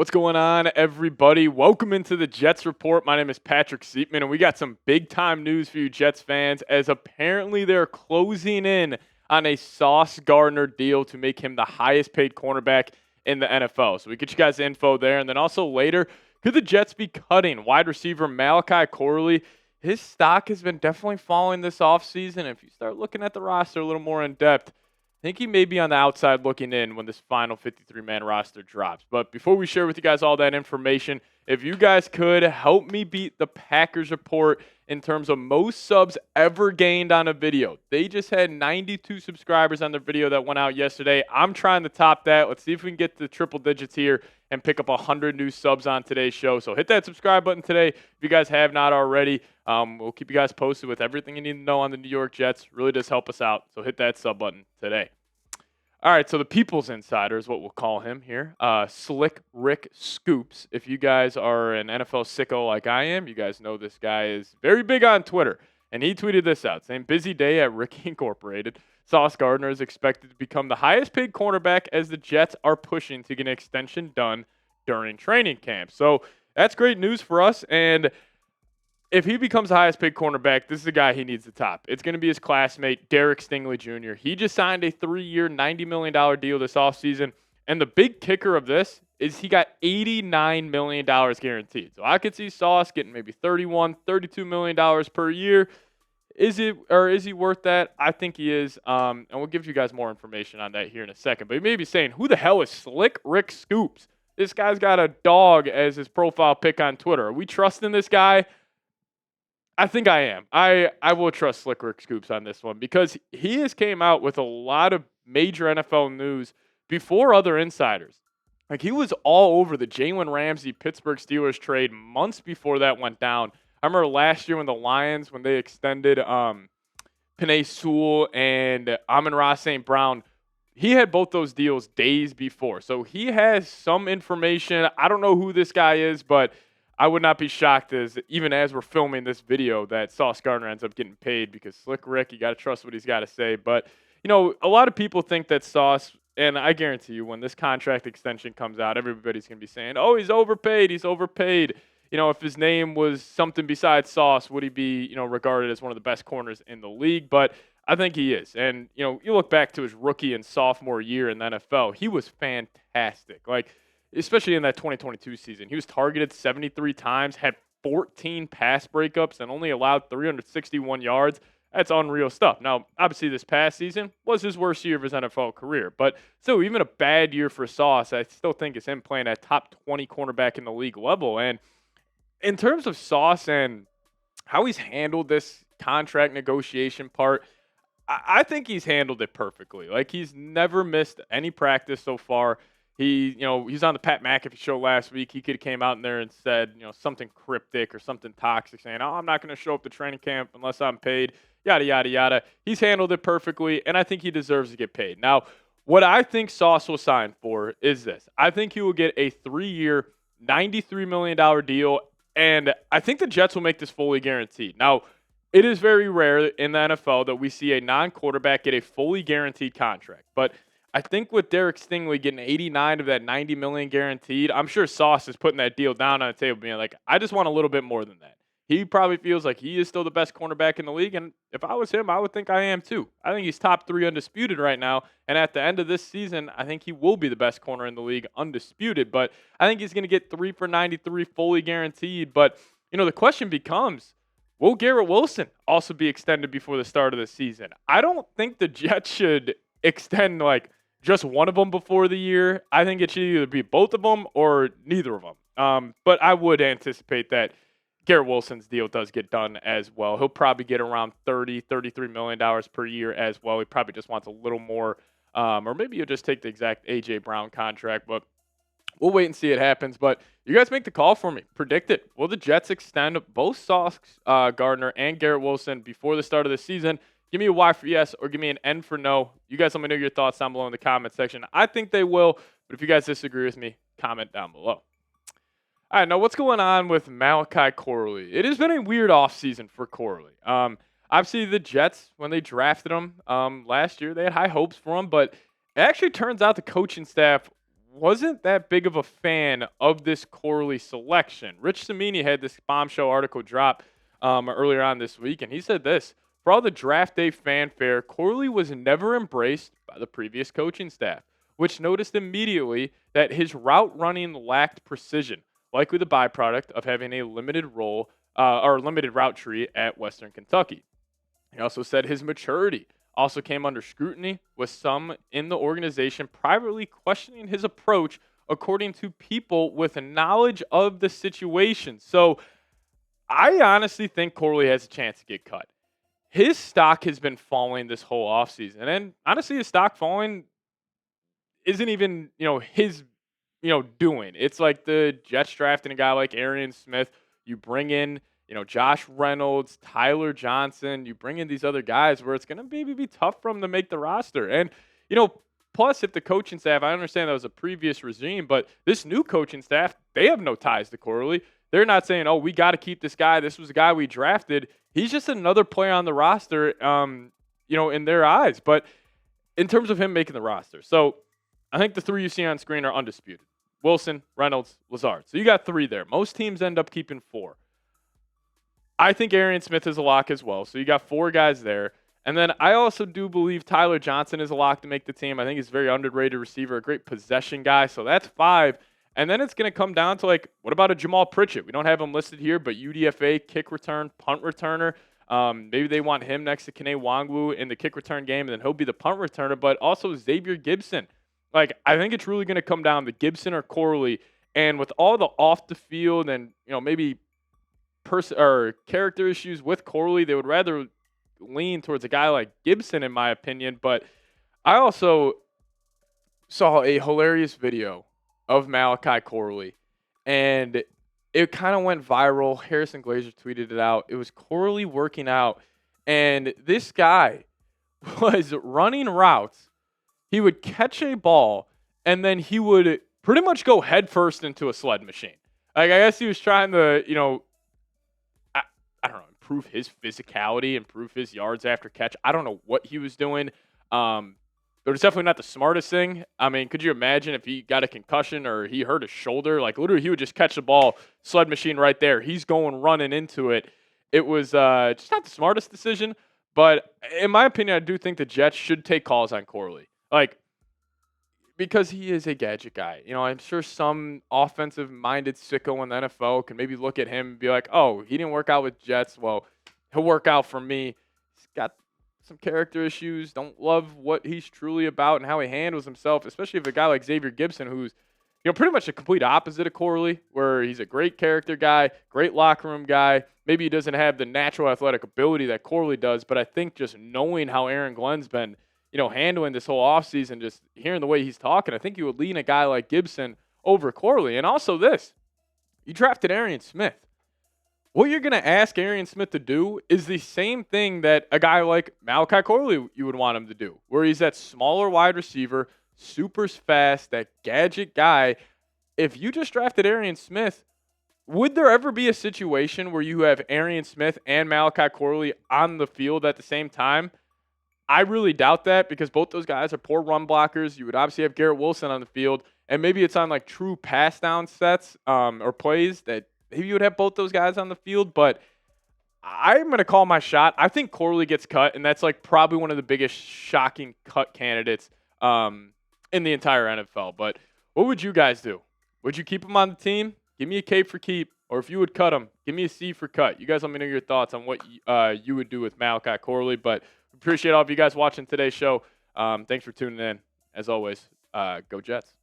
What's going on, everybody? Welcome into the Jets Report. My name is Patrick Siepman, and we got some big-time news for you Jets fans, as apparently they're closing in on a Sauce Gardner deal to make him the highest-paid cornerback in the NFL. So we get you guys info there, and then also later, could the Jets be cutting wide receiver Malachi Corley? His stock has been definitely falling this offseason. If you start looking at the roster a little more in depth, I think he may be on the outside looking in when this final 53-man roster drops. But before we share with you guys all that information, if you guys could help me beat the Packers report in terms of most subs ever gained on a video. They just had 92 subscribers on their video that went out yesterday. I'm trying to top that. Let's see if we can get to triple digits here and pick up 100 new subs on today's show. So hit that subscribe button today if you guys have not already. We'll keep you guys posted with everything you need to know on the New York Jets. Really does help us out. So hit that sub button today. All right, so the People's Insider is what we'll call him here. Slick Rick Scoops. If you guys are an NFL sicko like I am, you guys know this guy is very big on Twitter. And he tweeted this out, saying, busy day at Ricky Incorporated. Sauce Gardner is expected to become the highest paid cornerback as the Jets are pushing to get an extension done during training camp. So that's great news for us. And if he becomes the highest paid cornerback, this is the guy he needs to top. It's going to be his classmate, Derek Stingley Jr. He just signed a 3-year, $90 million deal this offseason. And the big kicker of this is he got $89 million guaranteed. So I could see Sauce getting maybe $31, $32 million per year. Is he worth that? I think he is. And we'll give you guys more information on that here in a second. But you may be saying, who the hell is Slick Rick Scoops? This guy's got a dog as his profile pic on Twitter. Are we trusting this guy? I think I am. I will trust Slick Rick Scoops on this one because he has came out with a lot of major NFL news before other insiders. Like, he was all over the Jalen Ramsey Pittsburgh Steelers trade months before that went down. I remember last year when the Lions, when they extended Penei Sewell and Amon-Ra St. Brown, he had both those deals days before. So he has some information. I don't know who this guy is, but I would not be shocked even as we're filming this video that Sauce Gardner ends up getting paid because Slick Rick, you got to trust what he's got to say. But, a lot of people think that Sauce, and I guarantee you when this contract extension comes out, everybody's going to be saying, oh, he's overpaid. If his name was something besides Sauce, would he be, regarded as one of the best corners in the league? But I think he is. And, you look back to his rookie and sophomore year in the NFL, he was fantastic. Especially in that 2022 season. He was targeted 73 times, had 14 pass breakups, and only allowed 361 yards. That's unreal stuff. Now, obviously, this past season was his worst year of his NFL career. But still, even a bad year for Sauce, I still think it's him playing at top 20 cornerback in the league level. And in terms of Sauce and how he's handled this contract negotiation part, I think he's handled it perfectly. He's never missed any practice so far. He's on the Pat McAfee show last week. He could have came out in there and said, something cryptic or something toxic, saying, oh, I'm not going to show up to training camp unless I'm paid, yada, yada, yada. He's handled it perfectly, and I think he deserves to get paid. Now, what I think Sauce will sign for is this. I think he will get a 3-year, $93 million deal, and I think the Jets will make this fully guaranteed. Now, it is very rare in the NFL that we see a non-quarterback get a fully guaranteed contract, but I think with Derek Stingley getting 89 of that $90 million guaranteed, I'm sure Sauce is putting that deal down on the table, being like, I just want a little bit more than that. He probably feels like he is still the best cornerback in the league, and if I was him, I would think I am too. I think he's top 3 undisputed right now, and at the end of this season, I think he will be the best corner in the league undisputed, but I think he's going to get 3 for 93 fully guaranteed. But, the question becomes, will Garrett Wilson also be extended before the start of the season? I don't think the Jets should extend, just one of them before the year. I think it should either be both of them or neither of them. But I would anticipate that Garrett Wilson's deal does get done as well. He'll probably get around $33 million per year as well. He probably just wants a little more, or maybe he'll just take the exact A.J. Brown contract. But we'll wait and see it happens. But you guys make the call for me. Predict it. Will the Jets extend both Sauce Gardner and Garrett Wilson before the start of the season? Give me a Y for yes or give me an N for no. You guys let me know your thoughts down below in the comment section. I think they will, but if you guys disagree with me, comment down below. All right, now what's going on with Malachi Corley? It has been a weird offseason for Corley. Obviously, the Jets, when they drafted him last year, they had high hopes for him, but it actually turns out the coaching staff wasn't that big of a fan of this Corley selection. Rich Cimini had this bombshell article drop earlier on this week, and he said this: for all the draft day fanfare, Corley was never embraced by the previous coaching staff, which noticed immediately that his route running lacked precision, likely the byproduct of having a limited role or limited route tree at Western Kentucky. He also said his maturity also came under scrutiny, with some in the organization privately questioning his approach, according to people with knowledge of the situation. So I honestly think Corley has a chance to get cut. His stock has been falling this whole offseason. And honestly, his stock falling isn't even, his, doing. It's like the Jets drafting a guy like Arian Smith. You bring in, Josh Reynolds, Tyler Johnson. You bring in these other guys where it's going to maybe be tough for them to make the roster. And, plus if the coaching staff, I understand that was a previous regime, but this new coaching staff, they have no ties to Corley. They're not saying, oh, we got to keep this guy. This was a guy we drafted. He's just another player on the roster, in their eyes. But in terms of him making the roster, so I think the three you see on screen are undisputed: Wilson, Reynolds, Lazard. So you got three there. Most teams end up keeping four. I think Arian Smith is a lock as well. So you got four guys there. And then I also do believe Tyler Johnson is a lock to make the team. I think he's a very underrated receiver, a great possession guy. So that's five. And then it's going to come down to, what about a Jamal Pritchett? We don't have him listed here, but UDFA, kick return, punt returner. Maybe they want him next to Kene Nwangwu in the kick return game, and then he'll be the punt returner. But also Xavier Gibson. I think it's really going to come down to Gibson or Corley. And with all the off the field and, maybe character issues with Corley, they would rather lean towards a guy like Gibson, in my opinion. But I also saw a hilarious video of Malachi Corley, and it kind of went viral. Harrison Glazer tweeted it out. It was Corley working out, and this guy was running routes. He would catch a ball, and then he would pretty much go headfirst into a sled machine. I guess he was trying to, I don't know, improve his physicality, improve his yards after catch. I don't know what he was doing. But it's definitely not the smartest thing. I mean, could you imagine if he got a concussion or he hurt his shoulder? Literally, he would just catch the ball, sled machine right there. He's going running into it. It was just not the smartest decision. But in my opinion, I do think the Jets should take calls on Corley. Because he is a gadget guy. I'm sure some offensive-minded sicko in the NFL can maybe look at him and be like, oh, he didn't work out with Jets. Well, he'll work out for me. He's got some character issues, don't love what he's truly about and how he handles himself, especially if a guy like Xavier Gibson, who's pretty much the complete opposite of Corley, where he's a great character guy, great locker room guy. Maybe he doesn't have the natural athletic ability that Corley does, but I think just knowing how Aaron Glenn's been, handling this whole offseason, just hearing the way he's talking, I think you would lean a guy like Gibson over Corley. And also this, you drafted Arian Smith. What you're going to ask Arian Smith to do is the same thing that a guy like Malachi Corley you would want him to do, where he's that smaller wide receiver, super fast, that gadget guy. If you just drafted Arian Smith, would there ever be a situation where you have Arian Smith and Malachi Corley on the field at the same time? I really doubt that, because both those guys are poor run blockers. You would obviously have Garrett Wilson on the field, and maybe it's on true pass down sets or plays that maybe you would have both those guys on the field. But I'm going to call my shot. I think Corley gets cut, and that's probably one of the biggest shocking cut candidates in the entire NFL. But what would you guys do? Would you keep him on the team? Give me a K for keep. Or if you would cut him, give me a C for cut. You guys let me know your thoughts on what you would do with Malachi Corley. But appreciate all of you guys watching today's show. Thanks for tuning in. As always, go Jets.